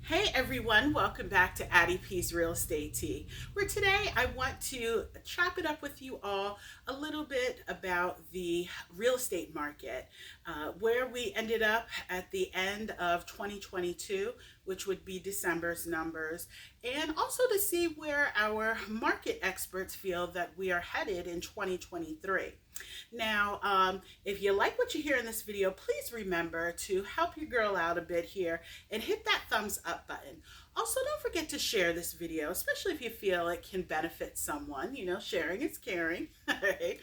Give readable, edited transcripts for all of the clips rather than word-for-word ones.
Hey everyone, welcome back to Addie P's Real Estate Tea, where today I want to chop it up with you all a little bit about the real estate market, where we ended up at the end of 2022, which would be December's numbers, and also to see where our market experts feel that we are headed in 2023. Now, if you like what you hear in this video, please remember to help your girl out a bit here and hit that thumbs up button. Also, don't forget to share this video, especially if you feel it can benefit someone. You know, sharing is caring. All right.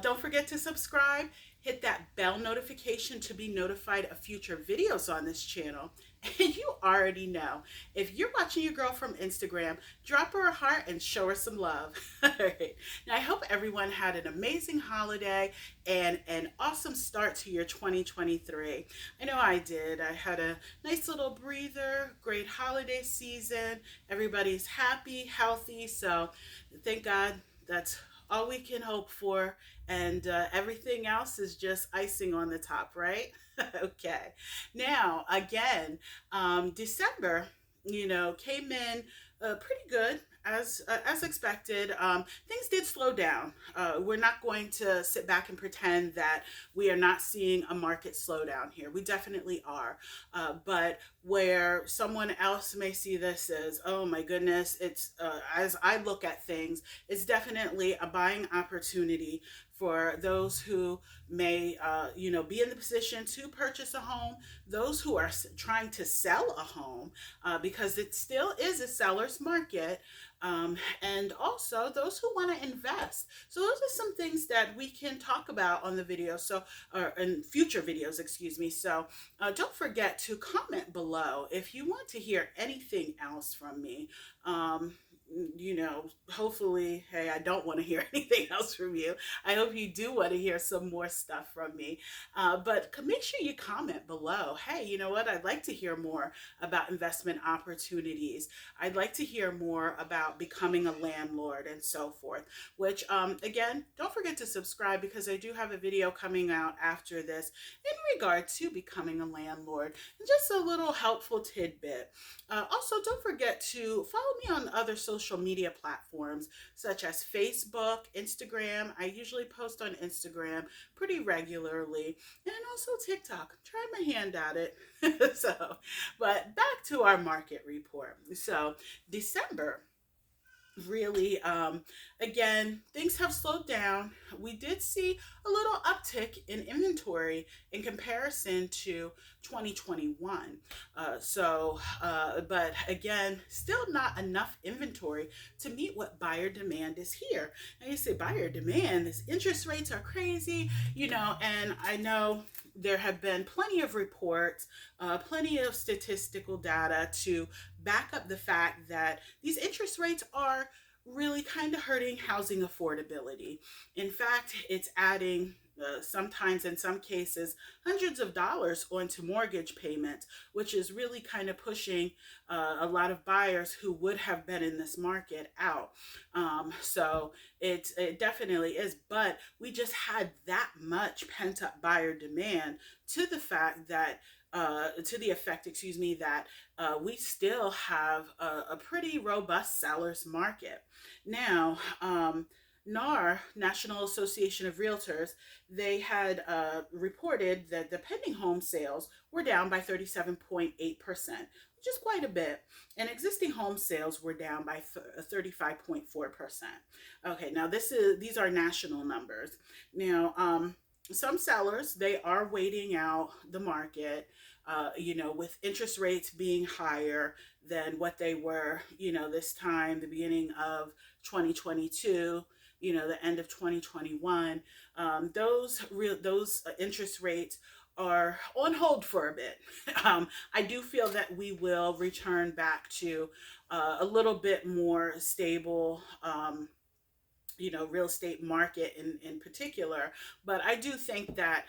Don't forget to subscribe. Hit that bell notification to be notified of future videos on this channel. And you already know, if you're watching your girl from Instagram, drop her a heart and show her some love. All right. Now, I hope everyone had an amazing holiday and an awesome start to your 2023. I know I did. I had a nice little breather, great holiday season. Everybody's happy, healthy. So thank God that's all we can hope for. And everything else is just icing on the top, right? Okay. Now, again, December, came in pretty good as expected. Things did slow down. We're not going to sit back and pretend that we are not seeing a market slowdown here. We definitely are. But where someone else may see this as, oh my goodness, it's as I look at things, it's definitely a buying opportunity for those who may, be in the position to purchase a home, those who are trying to sell a home, because it still is a seller's market, and also those who want to invest. So those are some things that we can talk about on the video, so or in future videos, excuse me. So don't forget to comment below if you want to hear anything else from me. Hopefully, hey, I don't want to hear anything else from you. I hope you do want to hear some more stuff from me. But make sure you comment below. Hey, you know what? I'd like to hear more about investment opportunities. I'd like to hear more about becoming a landlord and so forth, which, again, don't forget to subscribe because I do have a video coming out after this in regard to becoming a landlord. Just a little helpful tidbit. Also, don't forget to follow me on other social media platforms such as Facebook, Instagram. I usually post on Instagram pretty regularly, and also TikTok. Try my hand at it. But back to our market report. So, December really, again, things have slowed down. We did see a little uptick in inventory in comparison to 2021. But again, still not enough inventory to meet what buyer demand is here. And you say buyer demand, this interest rates are crazy, and I know there have been plenty of reports, plenty of statistical data to back up the fact that these interest rates are really kind of hurting housing affordability. In fact, it's adding sometimes in some cases hundreds of dollars onto mortgage payments, which is really kind of pushing a lot of buyers who would have been in this market out. So it definitely is, but we just had that much pent up buyer demand to the fact that to the effect, excuse me, that we still have a pretty robust seller's market. Now, NAR, National Association of Realtors, they had reported that the pending home sales were down by 37.8%, which is quite a bit, and existing home sales were down by 35.4%. Okay, now these are national numbers. Now, some sellers, they are waiting out the market, with interest rates being higher than what they were, this time, the beginning of 2022, the end of 2021. Those interest rates are on hold for a bit. I do feel that we will return back to a little bit more stable real estate market in particular. But I do think that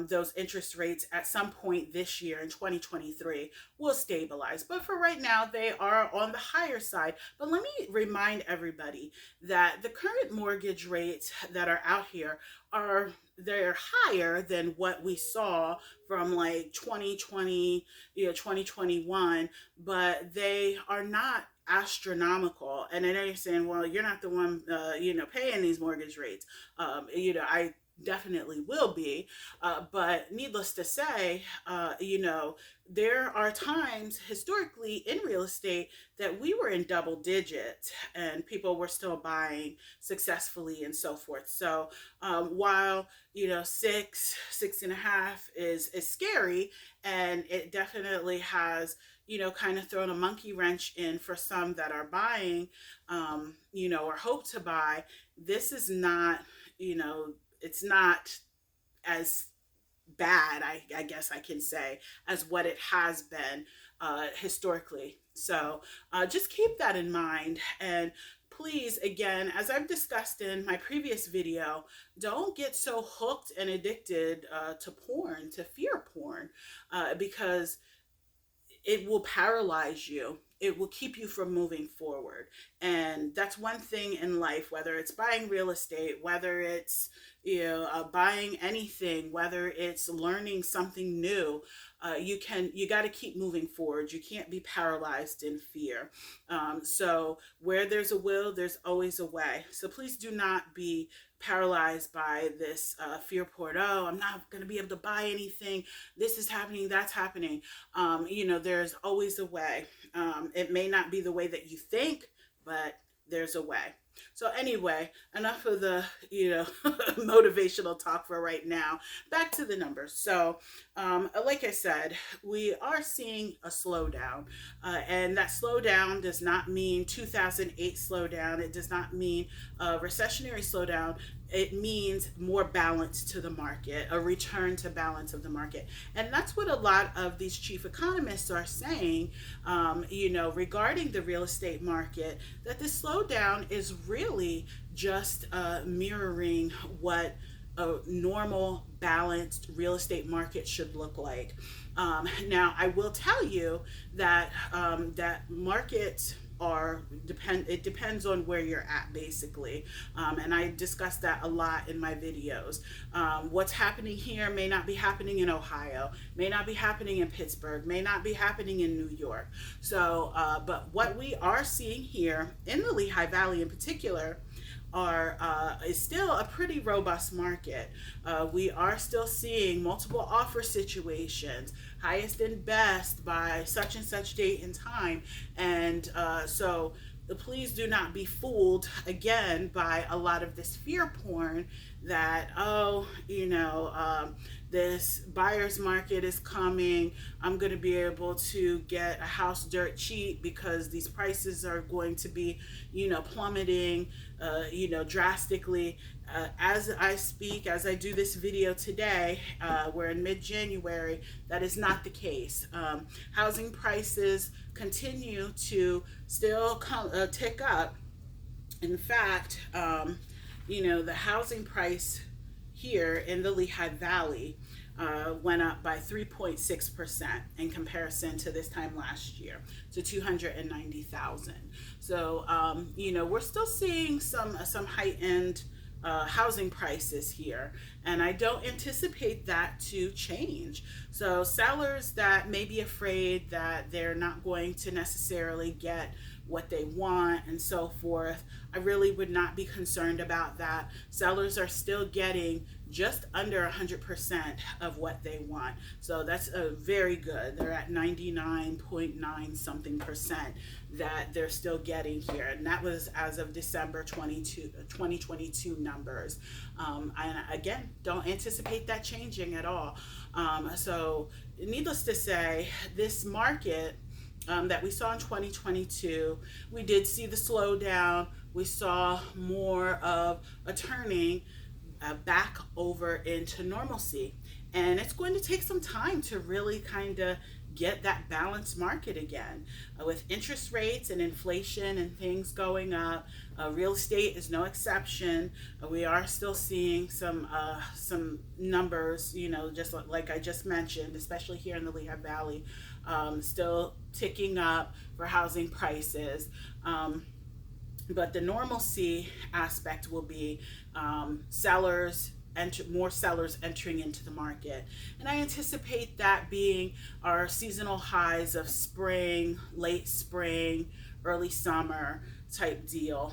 those interest rates at some point this year in 2023 will stabilize. But for right now, they are on the higher side. But let me remind everybody that the current mortgage rates that are out here are they're higher than what we saw from like 2020, 2021, but they are not astronomical. And I know you're saying, well, you're not the one, paying these mortgage rates. I definitely will be. But needless to say, there are times historically in real estate that we were in double digits and people were still buying successfully and so forth. So while, six and a half is scary, and it definitely has kind of thrown a monkey wrench in for some that are buying, or hope to buy. This is not, it's not as bad, I guess I can say, as what it has been historically. So just keep that in mind. And please, again, as I've discussed in my previous video, don't get so hooked and addicted to porn, to fear porn, because it will paralyze you. It will keep you from moving forward. And that's one thing in life, whether it's buying real estate, whether it's, buying anything, whether it's learning something new, you got to keep moving forward. You can't be paralyzed in fear. So where there's a will, there's always a way. So please do not be paralyzed by this fear port. Oh, I'm not going to be able to buy anything. This is happening, that's happening. There's always a way. It may not be the way that you think, but there's a way. So anyway, enough of the motivational talk for right now. Back to the numbers. So, like I said, we are seeing a slowdown, and that slowdown does not mean 2008 slowdown. It does not mean a recessionary slowdown. It means more balance to the market, a return to balance of the market. And that's what a lot of these chief economists are saying, regarding the real estate market, that this slowdown is really just mirroring what a normal, balanced real estate market should look like. Now, I will tell you that that market it depends on where you're at, basically, and I discuss that a lot in my videos. What's happening here may not be happening in Ohio, may not be happening in Pittsburgh, may not be happening in New York. So but what we are seeing here in the Lehigh Valley in particular is still a pretty robust market. We are still seeing multiple offer situations, highest and best by such and such date and time. And so please do not be fooled again by a lot of this fear porn that, this buyer's market is coming. I'm going to be able to get a house dirt cheap because these prices are going to be, plummeting, drastically. As I speak, as I do this video today, we're in mid-January, that is not the case. Housing prices continue to still tick up. In fact, the housing price here in the Lehigh Valley went up by 3.6% in comparison to this time last year, to 290,000. So we're still seeing some heightened housing prices here, and I don't anticipate that to change. So sellers that may be afraid that they're not going to necessarily get what they want and so forth, I really would not be concerned about that. Sellers are still getting just under 100% of what they want. So that's very good. They're at 99.9 something percent that they're still getting here. And that was as of December 2022 numbers. And again, don't anticipate that changing at all. So needless to say, this market that we saw in 2022, we did see the slowdown. We saw more of a turning back over into normalcy. And it's going to take some time to really kind of get that balanced market again. With interest rates and inflation and things going up, real estate is no exception. We are still seeing some numbers, just like I just mentioned, especially here in the Lehigh Valley, still ticking up for housing prices. But the normalcy aspect will be more sellers entering into the market. And I anticipate that being our seasonal highs of spring, late spring, early summer type deal,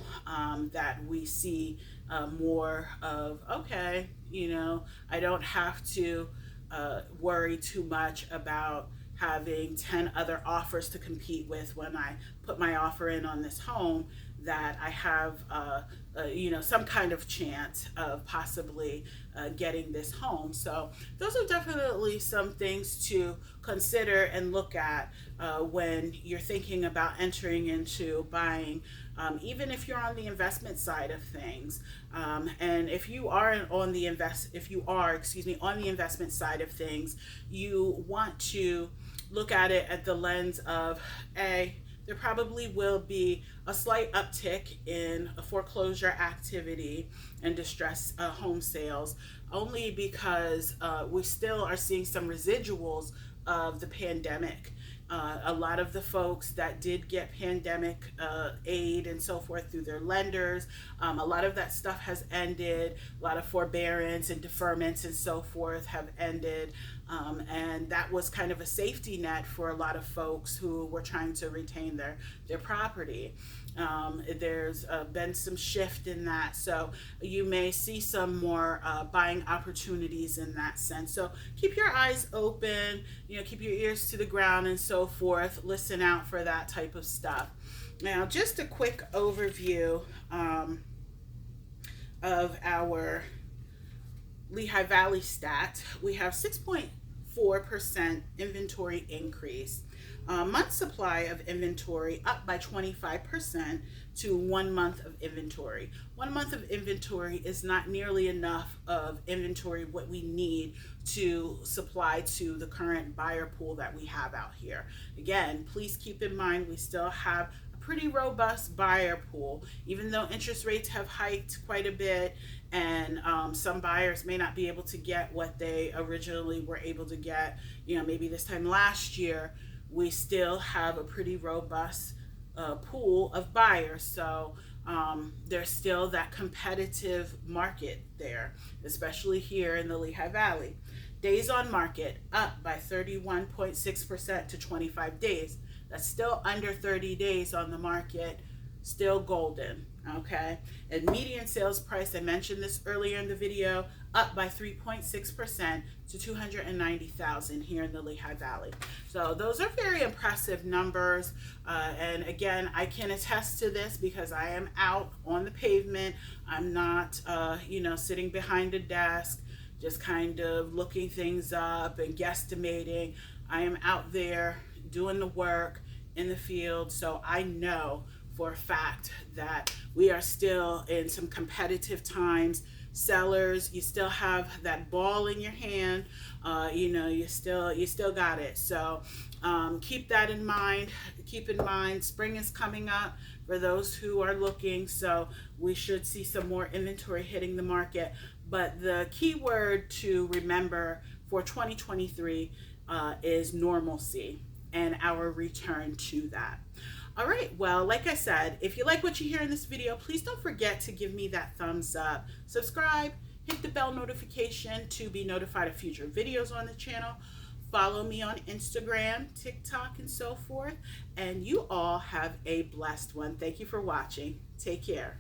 that we see more of, okay, I don't have to worry too much about having 10 other offers to compete with when I put my offer in on this home, that I have some kind of chance of possibly getting this home. So those are definitely some things to consider and look at when you're thinking about entering into buying, even if you're on the investment side of things. And if you are on the on the investment side of things, you want to look at it at the lens of there probably will be a slight uptick in foreclosure activity and distressed home sales, only because we still are seeing some residuals of the pandemic. A lot of the folks that did get pandemic aid and so forth through their lenders, a lot of that stuff has ended. A lot of forbearance and deferments and so forth have ended. And that was kind of a safety net for a lot of folks who were trying to retain their property. There's been some shift in that, so you may see some more buying opportunities in that sense. So keep your eyes open, keep your ears to the ground and so forth. Listen out for that type of stuff. Now, just a quick overview of our Lehigh Valley stat. We have 6.4% inventory increase. Month supply of inventory up by 25% to 1 month of inventory. 1 month of inventory is not nearly enough of inventory what we need to supply to the current buyer pool that we have out here. Again, please keep in mind we still have a pretty robust buyer pool, even though interest rates have hiked quite a bit, and some buyers may not be able to get what they originally were able to get, maybe this time last year. We still have a pretty robust pool of buyers. So there's still that competitive market there, especially here in the Lehigh Valley. Days on market up by 31.6% to 25 days. That's still under 30 days on the market, still golden, okay? And median sales price, I mentioned this earlier in the video, up by 3.6% to $290,000 here in the Lehigh Valley. So those are very impressive numbers. And again, I can attest to this because I am out on the pavement. I'm not, sitting behind a desk, just kind of looking things up and guesstimating. I am out there doing the work in the field. So I know for a fact that we are still in some competitive times. Sellers, you still have that ball in your hand. You still got it. So keep that in mind. Keep in mind, spring is coming up for those who are looking. So we should see some more inventory hitting the market. But the key word to remember for 2023 is normalcy and our return to that. All right, well, like I said, if you like what you hear in this video, please don't forget to give me that thumbs up. Subscribe, hit the bell notification to be notified of future videos on the channel. Follow me on Instagram, TikTok, and so forth. And you all have a blessed one. Thank you for watching. Take care.